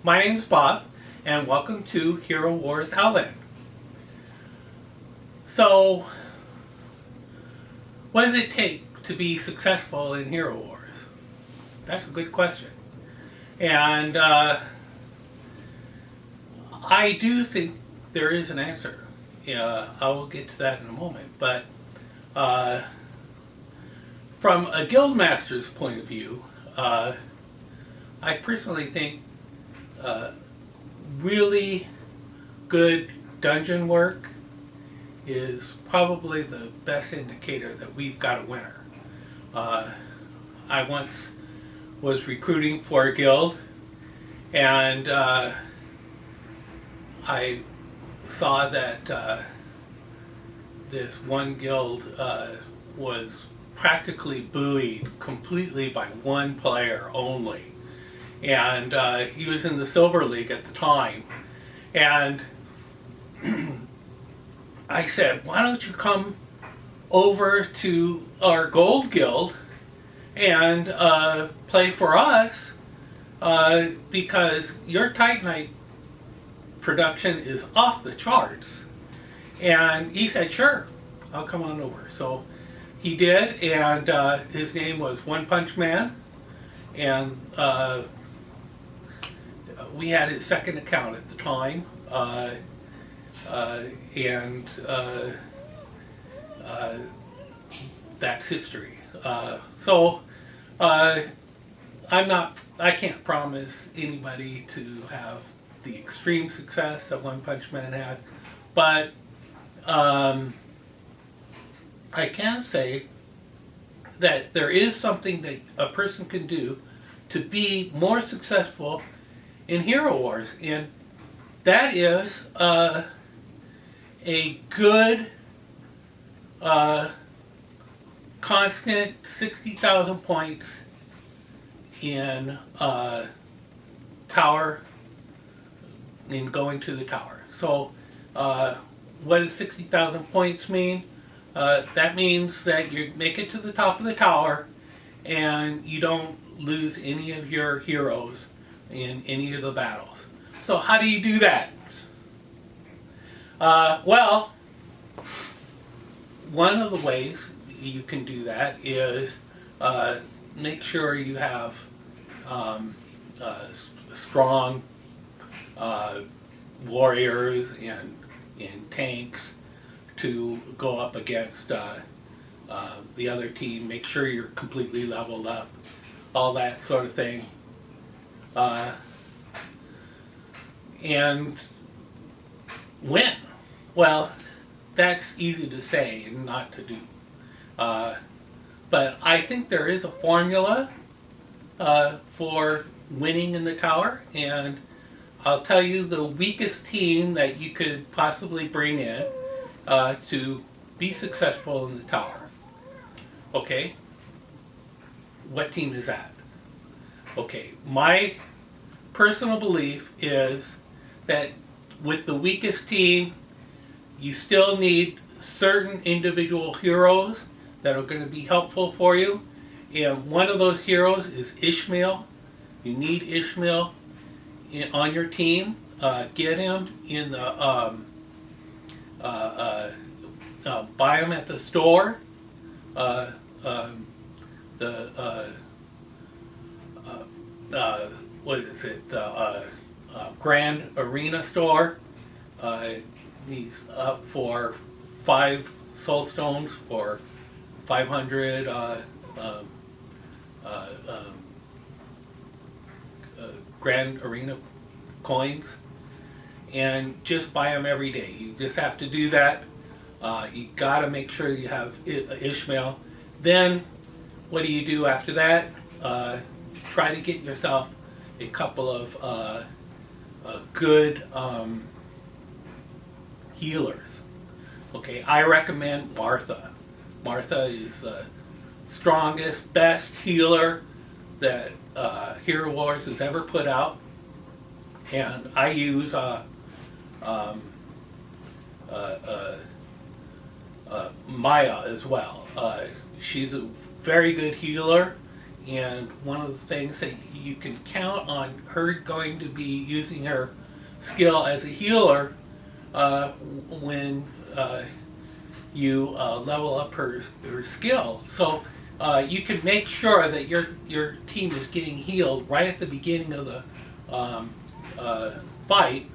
My name's Bob, and welcome to Hero Wars Outland. So, what does it take to be successful in Hero Wars? That's a good question. And I do think there is an answer. I will get to that in a moment. But from a guildmaster's point of view, I personally think really good dungeon work is probably the best indicator that we've got a winner. I once was recruiting for a guild, and I saw that this one guild was practically buoyed completely by one player only. And he was in the Silver League at the time. And I said, why don't you come over to our Gold Guild and play for us, because your Titanite production is off the charts. And he said, sure, I'll come on over. So he did, and his name was One Punch Man. And we had his second account at the time, and that's history. So I can't promise anybody to have the extreme success that One Punch Man had, but I can say that there is something that a person can do to be more successful in Hero Wars, and that is a good constant 60,000 points in tower, in going to the tower. So what does 60,000 points mean? That means that you make it to the top of the tower and you don't lose any of your heroes in any of the battles. So how do you do that? Well, one of the ways you can do that is make sure you have strong warriors and tanks to go up against the other team. Make sure you're completely leveled up, all that sort of thing. And win. Well, that's easy to say and not to do. But I think there is a formula for winning in the tower, and I'll tell you the weakest team that you could possibly bring in to be successful in the tower. Okay? What team is that? Okay, my personal belief is that with the weakest team, you still need certain individual heroes that are going to be helpful for you. And one of those heroes is Ishmael. You need Ishmael on your team. Get him in the buy him at the store. What is it? The Grand Arena store. He's up for 5 soul stones for 500 Grand Arena coins, and just buy them every day. You just have to do that. You got to make sure you have Ishmael. Then what do you do after that? Try to get yourself a couple of good healers. Okay, I recommend Martha. Martha is the strongest, best healer that Hero Wars has ever put out, and I use Maya as well. She's a very good healer, And one of the things that you can count on her going to be using her skill as a healer when you level up her skill. So you can make sure that your team is getting healed right at the beginning of the fight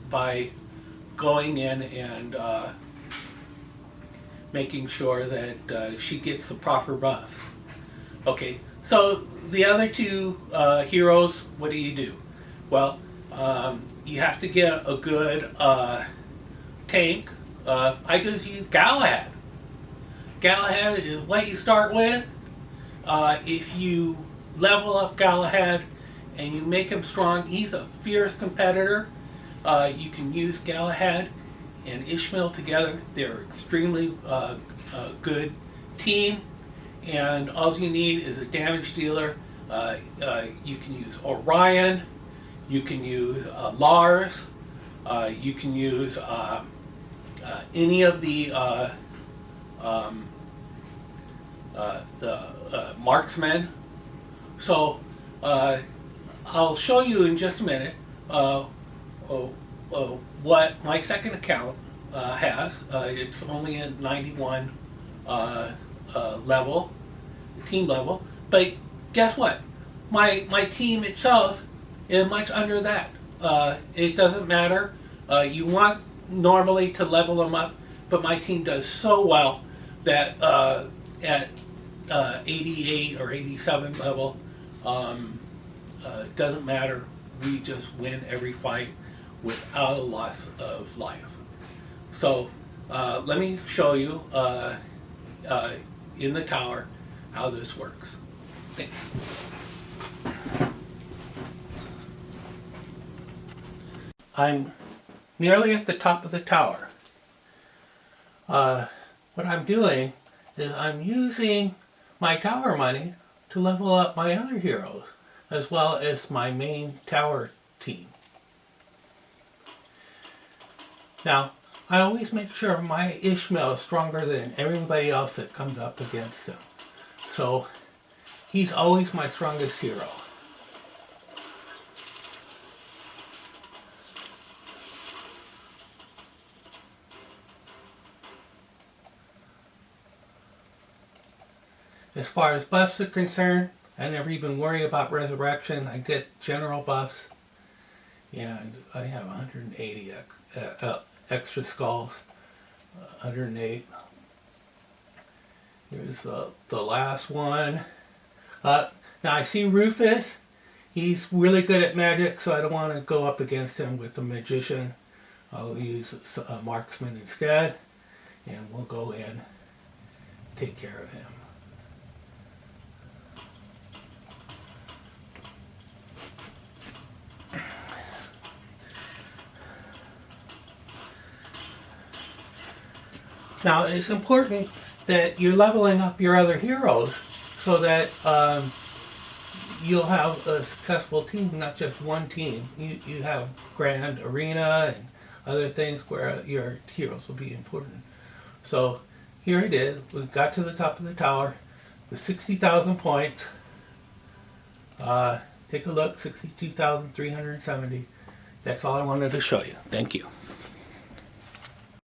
by going in and making sure that she gets the proper buffs. Okay, so the other two heroes, what do? Well, you have to get a good tank. I just use Galahad. Galahad is what you start with. If you level up Galahad and you make him strong, he's a fierce competitor. You can use Galahad and Ishmael together. They're extremely good team, and all you need is a damage dealer. You can use Orion, you can use Lars, you can use any of the marksmen. So I'll show you in just a minute what my second account has. It's only a 91 level, team level, but guess what? My team itself is much under that. It doesn't matter. You want normally to level them up, but my team does so well that at 88 or 87 level, it doesn't matter. We just win every fight without a loss of life. So let me show you in the tower how this works. Thanks. I'm nearly at the top of the tower. What I'm doing is I'm using my tower money to level up my other heroes, as well as my main tower team. Now, I always make sure my Ishmael is stronger than everybody else that comes up against him. So, he's always my strongest hero. As far as buffs are concerned, I never even worry about resurrection. I get general buffs, and I have 180 extra skulls. 108. Here's the last one. Now I see Rufus. He's really good at magic, so I don't want to go up against him with the magician. I'll use a marksman instead, and we'll go in and take care of him. Now, it's important that you're leveling up your other heroes so that you'll have a successful team, not just one team. You have grand arena and other things where your heroes will be important. So here it is. We've got to the top of the tower with 60,000 points. Take a look, 62,370. That's all I wanted to show you. Thank you.